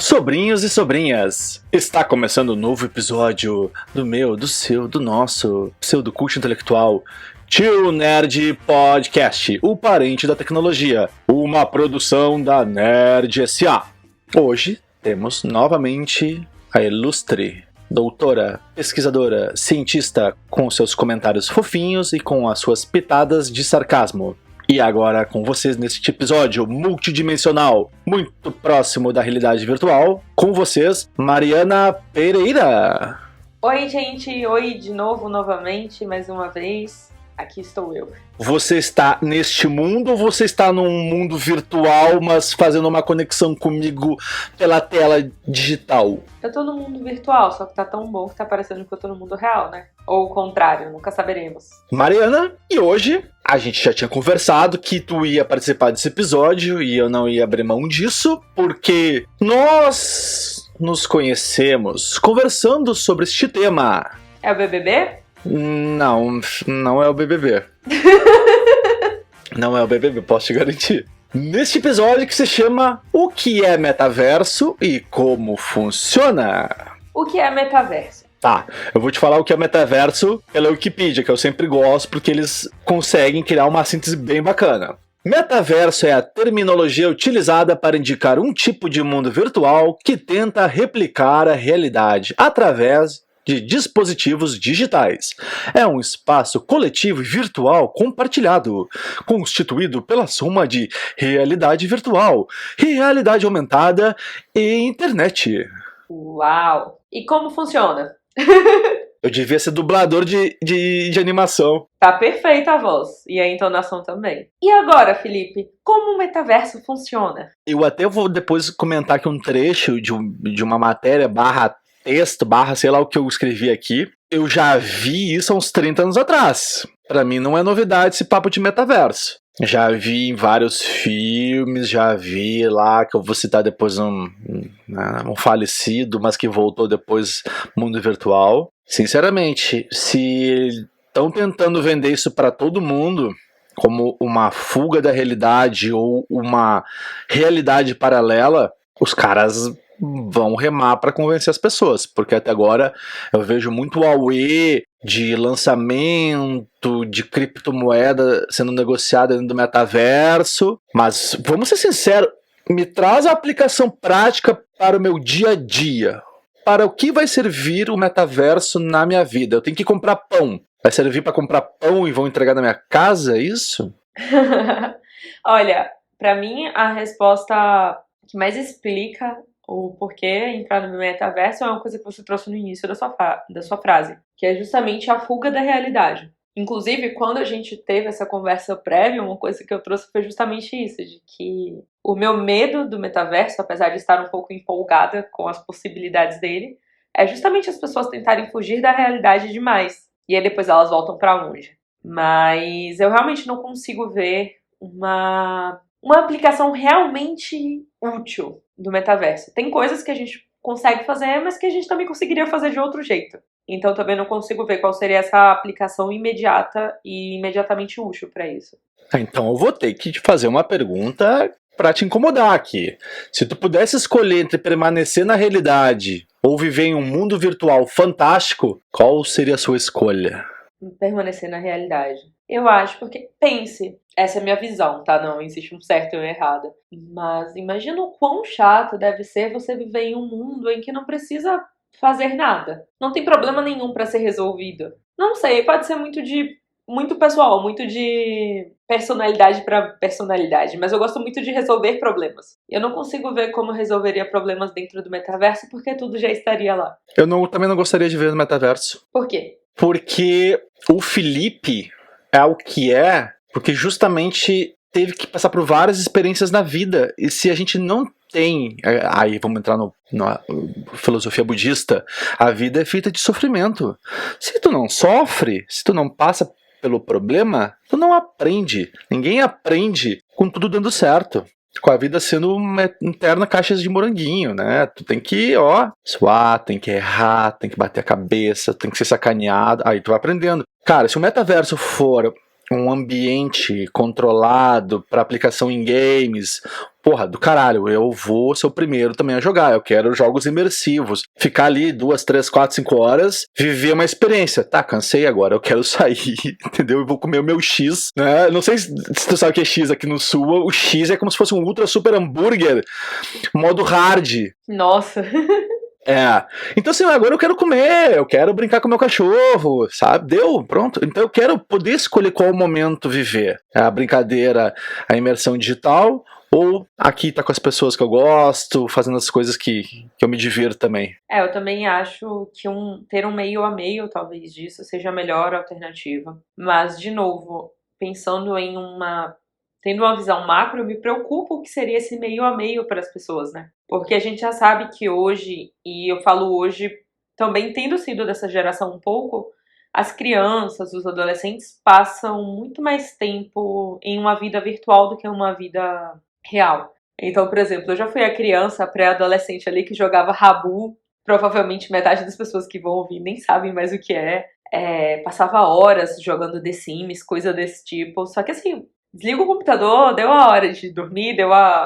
Sobrinhos e sobrinhas, está começando um novo episódio do meu, do seu, do nosso pseudocult intelectual Tio Nerd Podcast, o parente da tecnologia, uma produção da Nerd S.A. Hoje temos novamente a ilustre doutora, pesquisadora, cientista com seus comentários fofinhos e com as suas pitadas de sarcasmo. E agora com vocês neste episódio multidimensional, muito próximo da realidade virtual, com vocês, Mariana Pereira. Oi, gente. Oi de novo, novamente, mais uma vez. Aqui estou eu. Você está neste mundo ou você está num mundo virtual, mas fazendo uma conexão comigo pela tela digital? Eu tô no mundo virtual, só que tá tão bom que tá parecendo que eu tô no mundo real, né? Ou o contrário, nunca saberemos. Mariana, e hoje a gente já tinha conversado que tu ia participar desse episódio e eu não ia abrir mão disso, porque nós nos conhecemos conversando sobre este tema. É o BBB? Não é o BBB. Não é o BBB, posso te garantir. Neste episódio que se chama O que é metaverso e como funciona? O que é metaverso? Tá, eu vou te falar o que é metaverso pela Wikipedia, que eu sempre gosto porque eles conseguem criar uma síntese bem bacana. Metaverso é a terminologia utilizada para indicar um tipo de mundo virtual que tenta replicar a realidade através de dispositivos digitais. É um espaço coletivo e virtual compartilhado, constituído pela soma de realidade virtual, realidade aumentada e internet. Uau! E como funciona? Eu devia ser dublador de animação. Tá perfeita a voz. E a entonação também. E agora, Felipe, como o metaverso funciona? Eu até vou depois comentar aqui um trecho de uma matéria barra texto, barra sei lá o que eu escrevi aqui. Eu já vi isso há uns 30 anos atrás. Pra mim não é novidade esse papo de metaverso. Já vi em vários filmes, já vi lá, que eu vou citar depois um falecido, mas que voltou depois mundo virtual. Sinceramente, se estão tentando vender isso pra todo mundo como uma fuga da realidade ou uma realidade paralela, os caras vão remar para convencer as pessoas, porque até agora eu vejo muito auê de lançamento de criptomoeda sendo negociada dentro do metaverso, mas vamos ser sinceros, me traz a aplicação prática para o meu dia a dia. Para o que vai servir o metaverso na minha vida? Eu tenho que comprar pão. Vai servir para comprar pão e vão entregar na minha casa, é isso? Olha, pra mim a resposta que mais explica o porquê entrar no metaverso é uma coisa que você trouxe no início da sua frase, que é justamente a fuga da realidade. Inclusive, quando a gente teve essa conversa prévia, uma coisa que eu trouxe foi justamente isso, de que o meu medo do metaverso, apesar de estar um pouco empolgada com as possibilidades dele, é justamente as pessoas tentarem fugir da realidade demais. E aí depois elas voltam pra onde? Mas eu realmente não consigo ver uma aplicação realmente útil do metaverso. Tem coisas que a gente consegue fazer, mas que a gente também conseguiria fazer de outro jeito. Então também não consigo ver qual seria essa aplicação imediata e imediatamente útil para isso. Então eu vou ter que te fazer uma pergunta para te incomodar aqui. Se tu pudesse escolher entre permanecer na realidade ou viver em um mundo virtual fantástico, qual seria a sua escolha? Permanecer na realidade. Eu acho, porque, pense, essa é a minha visão, tá? Não existe um certo e um errado. Mas imagina o quão chato deve ser você viver em um mundo em que não precisa fazer nada. Não tem problema nenhum pra ser resolvido. Não sei, pode ser muito pessoal, muito de personalidade pra personalidade, mas eu gosto muito de resolver problemas. Eu não consigo ver como resolveria problemas dentro do metaverso, porque tudo já estaria lá. Também não gostaria de ver no metaverso. Por quê? Porque o Felipe é o que é, porque justamente teve que passar por várias experiências na vida. E se a gente não tem, aí vamos entrar na filosofia budista, a vida é feita de sofrimento. Se tu não sofre, se tu não passa pelo problema, tu não aprende. Ninguém aprende com tudo dando certo. Com a vida sendo uma interna caixa de moranguinho, né? Tu tem que, suar, tem que errar, tem que bater a cabeça, tem que ser sacaneado, aí tu vai aprendendo. Cara, se o metaverso for um ambiente controlado para aplicação em games, porra, do caralho, eu vou ser o primeiro também a jogar, eu quero jogos imersivos, ficar ali 2, 3, 4, 5 horas, viver uma experiência. Tá, cansei agora, eu quero sair, entendeu? Eu vou comer o meu X, né? Não sei se tu sabe o que é X aqui no sul, o X é como se fosse um ultra super hambúrguer, modo hard. Nossa. Então assim, agora eu quero comer, eu quero brincar com meu cachorro, sabe? Deu, pronto. Então eu quero poder escolher qual momento viver. A brincadeira, a imersão digital, ou aqui tá com as pessoas que eu gosto, fazendo as coisas que eu me divirto também. Eu também acho que ter um meio a meio, talvez, disso seja a melhor alternativa. Mas, de novo, pensando tendo uma visão macro, eu me preocupo o que seria esse meio a meio para as pessoas, né? Porque a gente já sabe que hoje, e eu falo hoje também tendo sido dessa geração um pouco, as crianças, os adolescentes passam muito mais tempo em uma vida virtual do que uma vida real. Então, por exemplo, eu já fui a criança pré-adolescente ali que jogava Rabu, provavelmente metade das pessoas que vão ouvir nem sabem mais o que passava horas jogando The Sims, coisa desse tipo, só que assim, desliga o computador, deu a hora de dormir,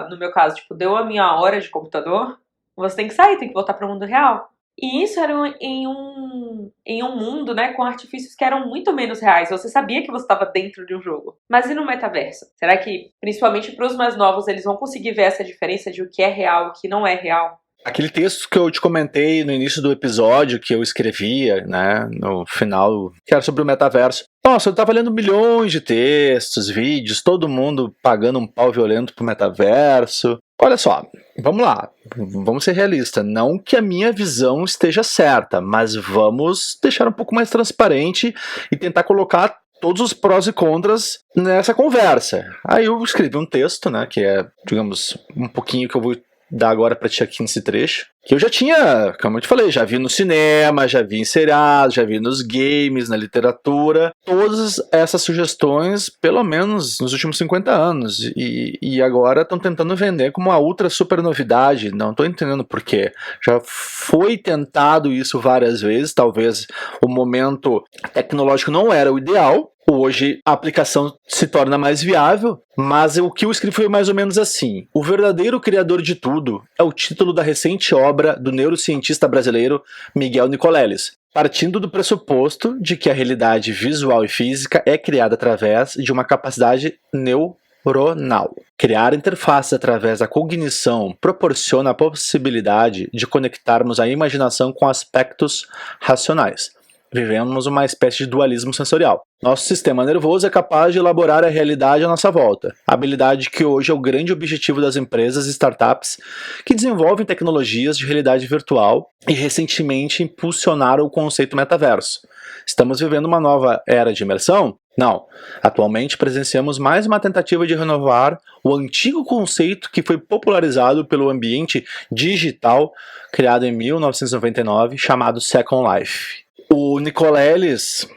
no meu caso, tipo, deu a minha hora de computador, você tem que sair, tem que voltar para o mundo real. E isso era em um mundo, né, com artifícios que eram muito menos reais. Você sabia que você estava dentro de um jogo. Mas e no metaverso? Será que, principalmente para os mais novos, eles vão conseguir ver essa diferença de o que é real e o que não é real? Aquele texto que eu te comentei no início do episódio, que eu escrevia, né, no final, que era sobre o metaverso. Nossa, eu tava lendo milhões de textos, vídeos, todo mundo pagando um pau violento pro metaverso. Olha só, vamos lá, vamos ser realistas. Não que a minha visão esteja certa, mas vamos deixar um pouco mais transparente e tentar colocar todos os prós e contras nessa conversa. Aí eu escrevi um texto, né, que é, digamos, um pouquinho que eu vou dar agora pra ti aqui nesse trecho, que eu já tinha, como eu te falei, já vi no cinema, já vi em seriados, já vi nos games, na literatura, todas essas sugestões, pelo menos nos últimos 50 anos, e agora estão tentando vender como uma ultra super novidade, não estou entendendo por quê. Já foi tentado isso várias vezes, talvez o momento tecnológico não era o ideal. Hoje a aplicação se torna mais viável, mas o que eu escrevi foi mais ou menos assim: o verdadeiro criador de tudo é o título da recente obra do neurocientista brasileiro Miguel Nicoleles, partindo do pressuposto de que a realidade visual e física é criada através de uma capacidade neuronal. Criar interfaces através da cognição proporciona a possibilidade de conectarmos a imaginação com aspectos racionais. Vivemos uma espécie de dualismo sensorial. Nosso sistema nervoso é capaz de elaborar a realidade à nossa volta, habilidade que hoje é o grande objetivo das empresas e startups que desenvolvem tecnologias de realidade virtual e recentemente impulsionaram o conceito metaverso. Estamos vivendo uma nova era de imersão? Não. Atualmente presenciamos mais uma tentativa de renovar o antigo conceito que foi popularizado pelo ambiente digital criado em 1999, chamado Second Life. O Nicoleles,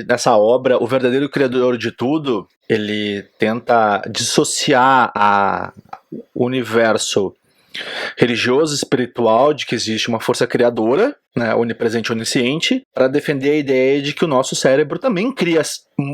nessa obra, o verdadeiro criador de tudo, ele tenta dissociar o universo religioso e espiritual de que existe uma força criadora, né, onipresente e onisciente, para defender a ideia de que o nosso cérebro também cria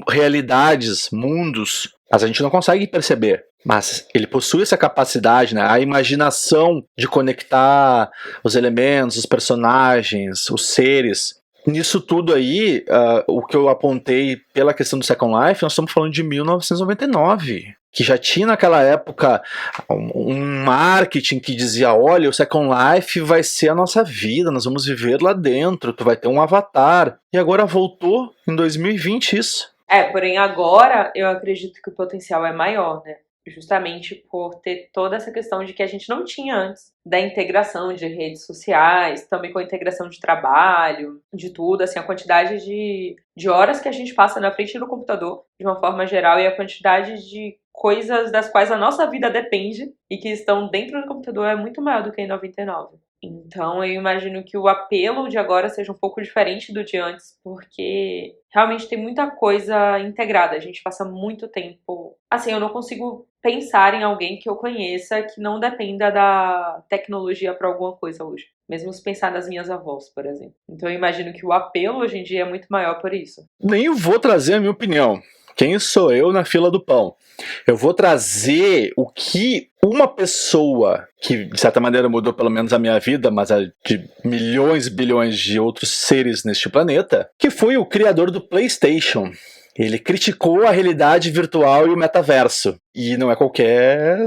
realidades, mundos, mas a gente não consegue perceber. Mas ele possui essa capacidade, né, a imaginação de conectar os elementos, os personagens, os seres. Nisso tudo aí, o que eu apontei pela questão do Second Life, nós estamos falando de 1999, que já tinha naquela época um marketing que dizia: olha, o Second Life vai ser a nossa vida, nós vamos viver lá dentro, tu vai ter um avatar. E agora voltou em 2020 isso. Porém agora eu acredito que o potencial é maior, né? Justamente por ter toda essa questão de que a gente não tinha antes, da integração de redes sociais, também com a integração de trabalho, de tudo, assim, a quantidade de horas que a gente passa na frente do computador, de uma forma geral, e a quantidade de coisas das quais a nossa vida depende e que estão dentro do computador é muito maior do que em 99. Então eu imagino que o apelo de agora seja um pouco diferente do de antes, porque realmente tem muita coisa integrada, a gente passa muito tempo... Assim, eu não consigo pensar em alguém que eu conheça que não dependa da tecnologia para alguma coisa hoje. Mesmo se pensar nas minhas avós, por exemplo. Então eu imagino que o apelo hoje em dia é muito maior por isso. Nem vou trazer a minha opinião, Quem sou eu na fila do pão? Eu vou trazer o que uma pessoa que, de certa maneira, mudou pelo menos a minha vida, mas a de milhões, bilhões de outros seres neste planeta, que foi o criador do PlayStation. Ele criticou a realidade virtual e o metaverso. E não é qualquer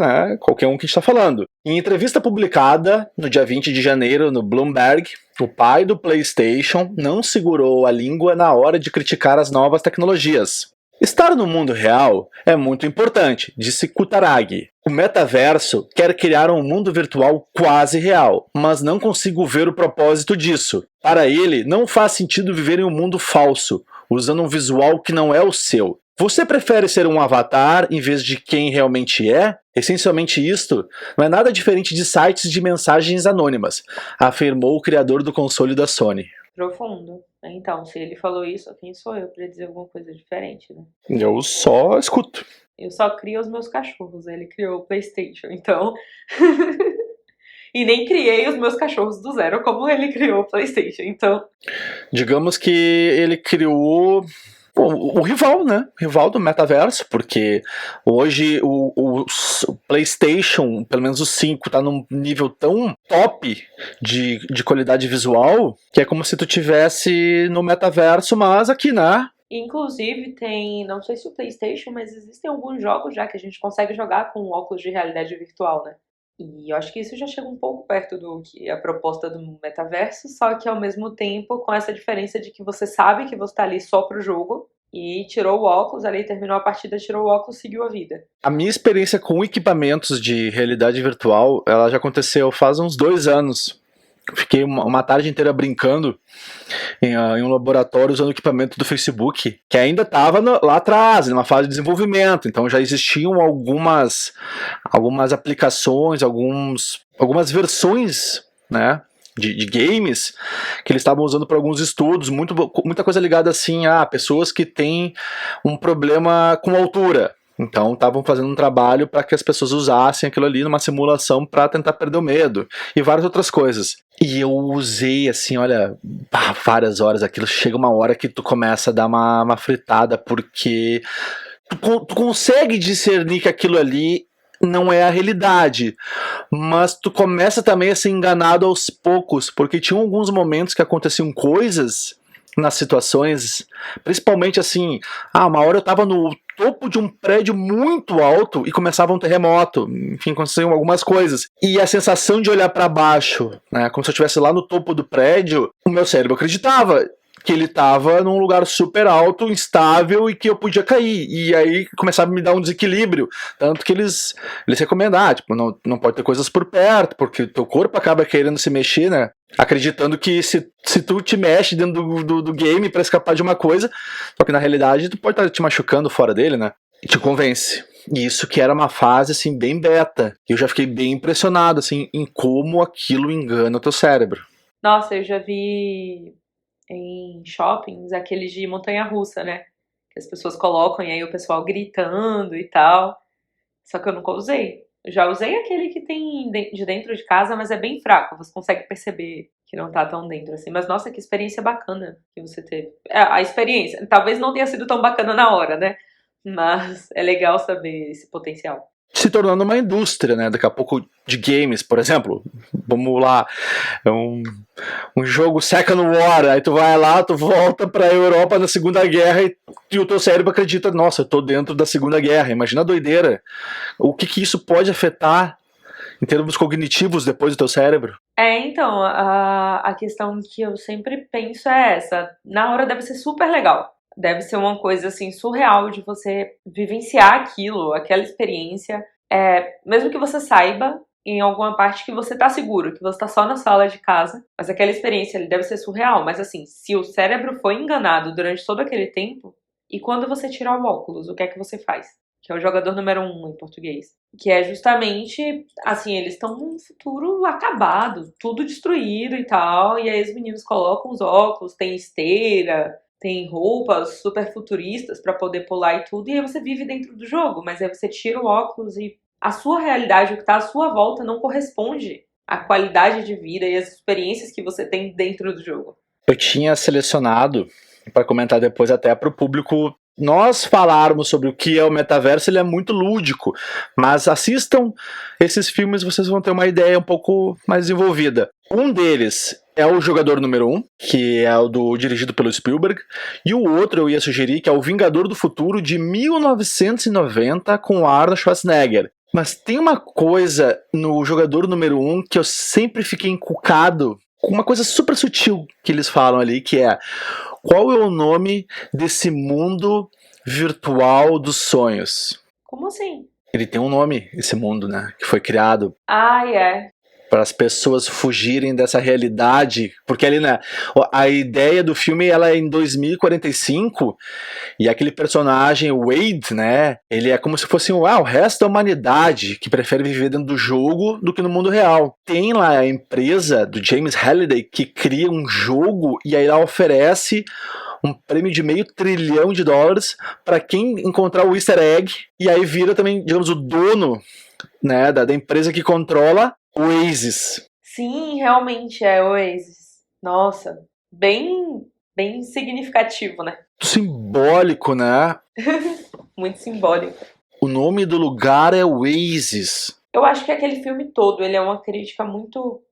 um que está falando. Em entrevista publicada no dia 20 de janeiro no Bloomberg, o pai do PlayStation não segurou a língua na hora de criticar as novas tecnologias. Estar no mundo real é muito importante, disse Kutaragi. O metaverso quer criar um mundo virtual quase real, mas não consigo ver o propósito disso. Para ele, não faz sentido viver em um mundo falso, usando um visual que não é o seu. Você prefere ser um avatar em vez de quem realmente é? Essencialmente isto não é nada diferente de sites de mensagens anônimas, afirmou o criador do console da Sony. Profundo. Então, se ele falou isso, quem sou eu pra dizer alguma coisa diferente, né? Eu só escuto. Eu só crio os meus cachorros, ele criou o PlayStation, então... E nem criei os meus cachorros do zero como ele criou o PlayStation, então... Digamos que ele criou o rival, né? O rival do metaverso, porque hoje o PlayStation, pelo menos o 5, tá num nível tão top de qualidade visual que é como se tu tivesse no metaverso, mas aqui, né? Inclusive tem, não sei se o PlayStation, mas existem alguns jogos já que a gente consegue jogar com óculos de realidade virtual, né? E eu acho que isso já chega um pouco perto do que é a proposta do metaverso, só que ao mesmo tempo com essa diferença de que você sabe que você tá ali só pro jogo e tirou o óculos, ali terminou a partida, tirou o óculos, seguiu a vida. A minha experiência com equipamentos de realidade virtual, ela já aconteceu faz uns 2 anos. Fiquei uma tarde inteira brincando em um laboratório usando o equipamento do Facebook, que ainda estava lá atrás, numa fase de desenvolvimento. Então já existiam algumas aplicações, algumas versões, né, de games que eles estavam usando para alguns estudos, muita coisa ligada assim a pessoas que têm um problema com altura. Então estavam fazendo um trabalho para que as pessoas usassem aquilo ali numa simulação para tentar perder o medo e várias outras coisas. E eu usei assim, olha, várias horas aquilo. Chega uma hora que tu começa a dar uma fritada, porque tu consegue discernir que aquilo ali não é a realidade, mas tu começa também a ser enganado aos poucos, porque tinha alguns momentos que aconteciam coisas nas situações, principalmente assim, uma hora eu tava no topo de um prédio muito alto e começava um terremoto, enfim, aconteciam algumas coisas, e a sensação de olhar para baixo, né, como se eu estivesse lá no topo do prédio, o meu cérebro acreditava que ele estava num lugar super alto, instável e que eu podia cair. E aí começava a me dar um desequilíbrio. Tanto que eles recomendam, tipo, não pode ter coisas por perto, porque o teu corpo acaba querendo se mexer, né? Acreditando que se tu te mexe dentro do game pra escapar de uma coisa, só que na realidade tu pode estar te machucando fora dele, né? E te convence. E isso que era uma fase, assim, bem beta. E eu já fiquei bem impressionado, assim, em como aquilo engana o teu cérebro. Nossa, eu já vi em shoppings aqueles de montanha-russa, né? Que as pessoas colocam e aí o pessoal gritando e tal. Só que eu nunca usei. Eu já usei aquele que tem de dentro de casa, mas é bem fraco. Você consegue perceber que não tá tão dentro assim. Mas nossa, que experiência bacana que você teve. A experiência, talvez não tenha sido tão bacana na hora, né? Mas é legal saber esse potencial. Se tornando uma indústria, né? Daqui a pouco de games, por exemplo. Vamos lá, um jogo Second War, aí tu vai lá, tu volta pra Europa na Segunda Guerra e o teu cérebro acredita, nossa, eu tô dentro da Segunda Guerra. Imagina a doideira. O que isso pode afetar em termos cognitivos depois do teu cérebro? Então, a questão que eu sempre penso é essa. Na hora deve ser super legal. Deve ser uma coisa, assim, surreal de você vivenciar aquilo, aquela experiência. Mesmo que você saiba, em alguma parte, que você tá seguro, que você tá só na sala de casa. Mas aquela experiência ali deve ser surreal. Mas, assim, se o cérebro foi enganado durante todo aquele tempo, e quando você tirar o óculos, o que é que você faz? Que é o jogador número 1 em português. Que é justamente, assim, eles estão num futuro acabado, tudo destruído e tal. E aí os meninos colocam os óculos, tem esteira, tem roupas super futuristas pra poder pular e tudo, e aí você vive dentro do jogo, mas aí você tira o óculos e a sua realidade, o que tá à sua volta, não corresponde à qualidade de vida e às experiências que você tem dentro do jogo. Eu tinha selecionado, para comentar depois até pro público nós falarmos sobre o que é o metaverso, ele é muito lúdico, mas assistam esses filmes, vocês vão ter uma ideia um pouco mais desenvolvida. Um deles é o Jogador Número 1, que é o dirigido pelo Spielberg, e o outro eu ia sugerir que é o Vingador do Futuro, de 1990, com o Arnold Schwarzenegger. Mas tem uma coisa no Jogador Número 1 que eu sempre fiquei encucado, uma coisa super sutil que eles falam ali, que é: qual é o nome desse mundo virtual dos sonhos? Como assim? Ele tem um nome, esse mundo, né? Que foi criado para as pessoas fugirem dessa realidade, porque ali, né, a ideia do filme ela é em 2045 e aquele personagem, o Wade, né, ele é como se fosse o resto da humanidade que prefere viver dentro do jogo do que no mundo real. Tem lá a empresa do James Halliday que cria um jogo e aí ela oferece um prêmio de $500 bilhão para quem encontrar o easter egg, e aí vira também, digamos, o dono, né, da empresa que controla o Oasis. Sim, realmente é Oasis. Nossa, bem significativo, né? Simbólico, né? Muito simbólico. O nome do lugar é Oasis. Eu acho que aquele filme todo, ele é uma crítica muito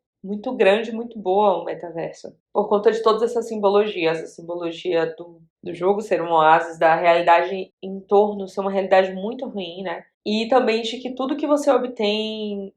grande, muito boa ao metaverso. Por conta de todas essas simbologias. A simbologia do jogo ser um oásis, da realidade em torno ser uma realidade muito ruim, né? E também de que tudo que você obtém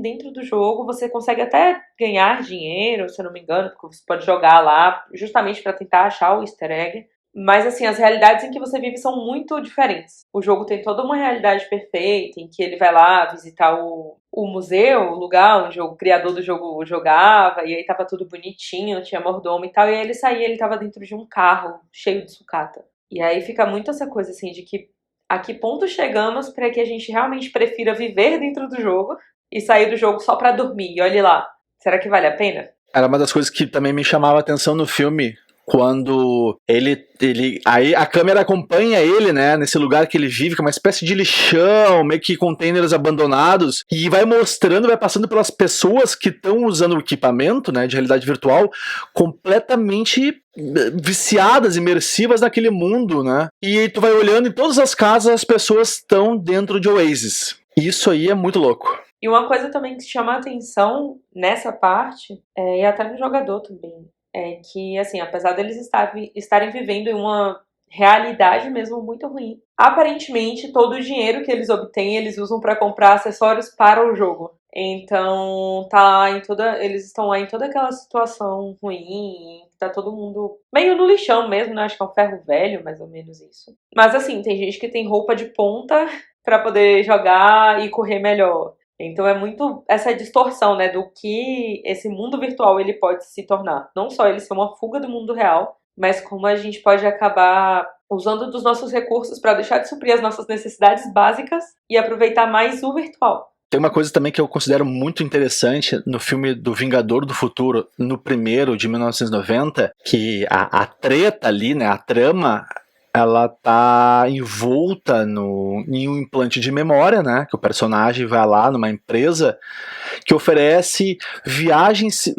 dentro do jogo, você consegue até ganhar dinheiro, se eu não me engano, porque você pode jogar lá justamente para tentar achar o easter egg. Mas, assim, as realidades em que você vive são muito diferentes. O jogo tem toda uma realidade perfeita, em que ele vai lá visitar o museu, o lugar onde o criador do jogo jogava, e aí tava tudo bonitinho, tinha mordomo e tal, e aí ele saía, ele tava dentro de um carro cheio de sucata. E aí fica muito essa coisa, assim, de que a que ponto chegamos para que a gente realmente prefira viver dentro do jogo e sair do jogo só pra dormir? E olhe lá, será que vale a pena? Era uma das coisas que também me chamava a atenção no filme, quando aí a câmera acompanha ele, né, nesse lugar que ele vive, que é uma espécie de lixão, meio que containers abandonados, e vai mostrando, vai passando pelas pessoas que estão usando o equipamento, né, de realidade virtual, completamente viciadas, imersivas naquele mundo, né, e aí tu vai olhando em todas as casas, as pessoas estão dentro de Oasis. Isso aí é muito louco. E uma coisa também que chama a atenção nessa parte, e até no jogador também, é que, assim, apesar deles estarem vivendo em uma realidade mesmo muito ruim, aparentemente todo o dinheiro que eles obtêm, eles usam para comprar acessórios para o jogo. Então, eles estão lá em toda aquela situação ruim, tá todo mundo meio no lixão mesmo, né? Acho que é um ferro velho, mais ou menos isso. Mas, assim, tem gente que tem roupa de ponta para poder jogar e correr melhor. Então é muito essa distorção, né, do que esse mundo virtual ele pode se tornar. Não só ele ser uma fuga do mundo real, mas como a gente pode acabar usando dos nossos recursos para deixar de suprir as nossas necessidades básicas e aproveitar mais o virtual. Tem uma coisa também que eu considero muito interessante no filme do Vingador do Futuro, no primeiro, de 1990, que a treta ali, né, a trama, ela tá envolta em um implante de memória, né? Que o personagem vai lá numa empresa que oferece viagens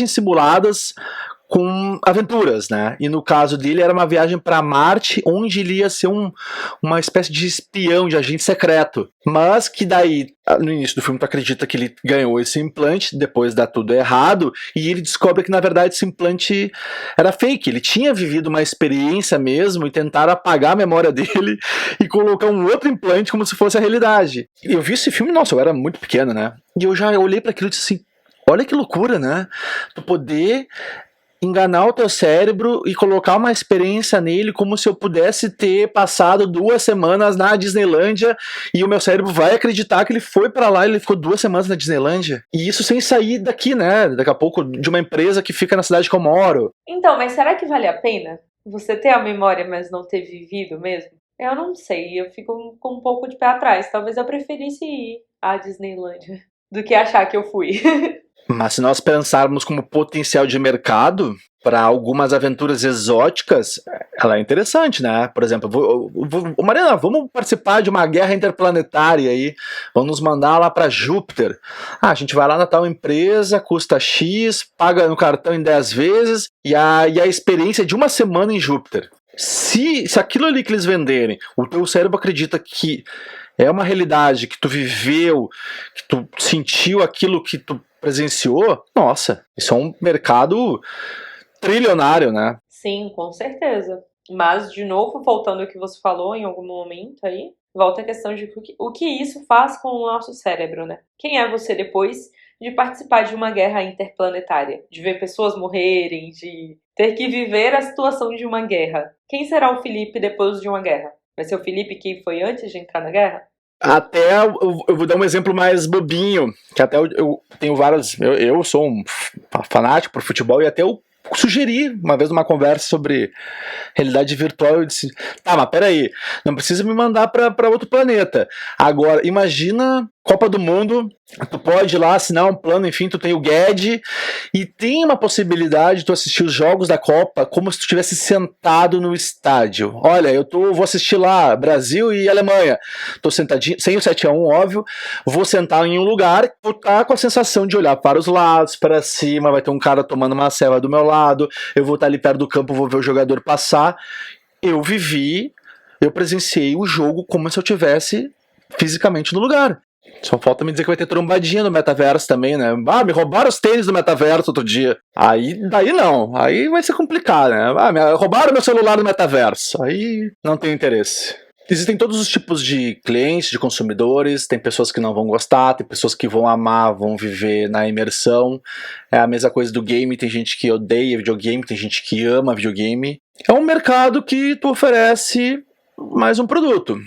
simuladas com aventuras, né? E no caso dele era uma viagem para Marte, onde ele ia ser uma espécie de espião, de agente secreto. Mas que daí, no início do filme, tu acredita que ele ganhou esse implante, depois dá tudo errado, e ele descobre que na verdade esse implante era fake. Ele tinha vivido uma experiência mesmo e tentaram apagar a memória dele e colocar um outro implante como se fosse a realidade. Eu vi esse filme, nossa, eu era muito pequeno, né? E eu já olhei para aquilo e disse assim, olha que loucura, né? Tu poder enganar o teu cérebro e colocar uma experiência nele como se eu pudesse ter passado 2 semanas na Disneylândia e o meu cérebro vai acreditar que ele foi pra lá e ele ficou 2 semanas na Disneylândia. E isso sem sair daqui, né? Daqui a pouco de uma empresa que fica na cidade que eu moro. Então, mas será que vale a pena você ter a memória, mas não ter vivido mesmo? Eu não sei, eu fico com um pouco de pé atrás. Talvez eu preferisse ir à Disneylândia do que achar que eu fui. Mas se nós pensarmos como potencial de mercado para algumas aventuras exóticas, ela é interessante, né? Por exemplo, Mariana, vamos participar de uma guerra interplanetária aí, vamos nos mandar lá para Júpiter. A gente vai lá na tal empresa, custa X, paga no cartão em 10 vezes, e a experiência é de uma semana em Júpiter. Se aquilo ali que eles venderem, o teu cérebro acredita que é uma realidade, que tu viveu, que tu sentiu aquilo que tu presenciou, nossa, isso é um mercado trilionário, né? Sim, com certeza. Mas, de novo, voltando ao que você falou em algum momento aí, volta a questão de o que isso faz com o nosso cérebro, né? Quem é você depois de participar de uma guerra interplanetária? De ver pessoas morrerem, de ter que viver a situação de uma guerra. Quem será o Felipe depois de uma guerra? Vai ser o Felipe que foi antes de entrar na guerra? Até eu vou dar um exemplo mais bobinho, que até eu tenho várias. Eu sou um fanático por futebol e até eu sugeri uma vez numa conversa sobre realidade virtual. Eu disse: tá, mas peraí, não precisa me mandar para outro planeta. Agora, imagina Copa do Mundo, tu pode ir lá assinar um plano, enfim, tu tem o Guedes e tem uma possibilidade de tu assistir os jogos da Copa como se tu estivesse sentado no estádio. Olha, vou assistir lá Brasil e Alemanha. Tô sentadinho, sem o 7-1, óbvio, vou sentar em um lugar, vou estar com a sensação de olhar para os lados, para cima, vai ter um cara tomando uma ceva do meu lado, eu vou estar ali perto do campo, vou ver o jogador passar. Eu presenciei o jogo como se eu estivesse fisicamente no lugar. Só falta me dizer que vai ter trombadinha no metaverso também, né? Ah, me roubaram os tênis do metaverso outro dia. Daí não. Aí vai ser complicado, né? Roubaram meu celular no metaverso. Aí não tem interesse. Existem todos os tipos de clientes, de consumidores. Tem pessoas que não vão gostar, tem pessoas que vão amar, vão viver na imersão. É a mesma coisa do game. Tem gente que odeia videogame, tem gente que ama videogame. É um mercado que tu oferece mais um produto.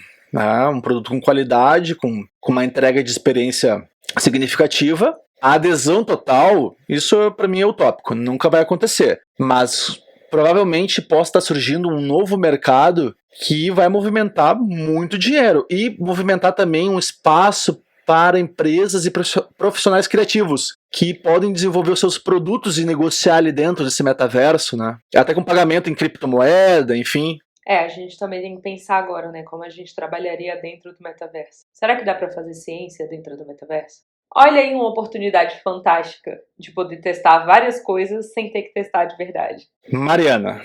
Um produto com qualidade, com uma entrega de experiência significativa. A adesão total, isso para mim é utópico, nunca vai acontecer. Mas provavelmente possa estar surgindo um novo mercado que vai movimentar muito dinheiro e movimentar também um espaço para empresas e profissionais criativos que podem desenvolver os seus produtos e negociar ali dentro desse metaverso, né? Até com pagamento em criptomoeda, enfim. A gente também tem que pensar agora, né, como a gente trabalharia dentro do metaverso. Será que dá para fazer ciência dentro do metaverso? Olha aí uma oportunidade fantástica de poder testar várias coisas sem ter que testar de verdade. Mariana,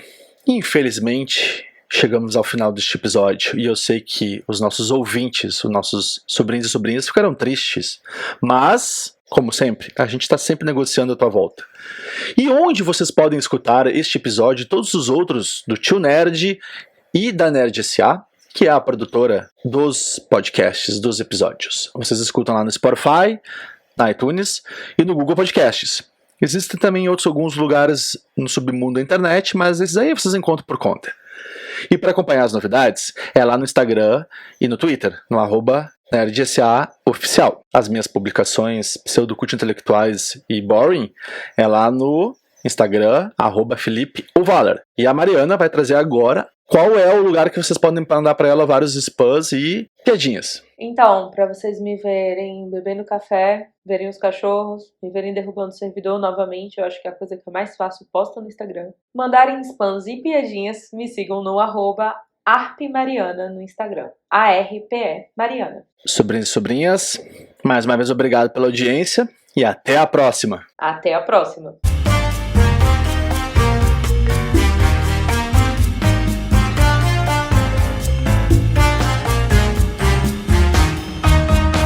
infelizmente chegamos ao final deste episódio e eu sei que os nossos ouvintes, os nossos sobrinhos e sobrinhas ficaram tristes, mas, como sempre, a gente está sempre negociando a tua volta. E onde vocês podem escutar este episódio e todos os outros do Tio Nerd e da Nerd S.A., que é a produtora dos podcasts, dos episódios. Vocês escutam lá no Spotify, na iTunes e no Google Podcasts. Existem também alguns lugares no submundo da internet, mas esses aí vocês encontram por conta. E para acompanhar as novidades, é lá no Instagram e no Twitter, no @NerdSA_oficial. As minhas publicações pseudocult intelectuais e boring é lá no Instagram, @FelipeOvaler. E a Mariana vai trazer agora qual é o lugar que vocês podem mandar para ela vários spams e piadinhas. Então, para vocês me verem bebendo café, verem os cachorros, me verem derrubando o servidor novamente, eu acho que é a coisa que eu mais faço, posto no Instagram. Mandarem spams e piadinhas, me sigam no @arpmariana no Instagram. ARPE Mariana. Sobrinhos e sobrinhas, mais uma vez obrigado pela audiência e até a próxima. Até a próxima.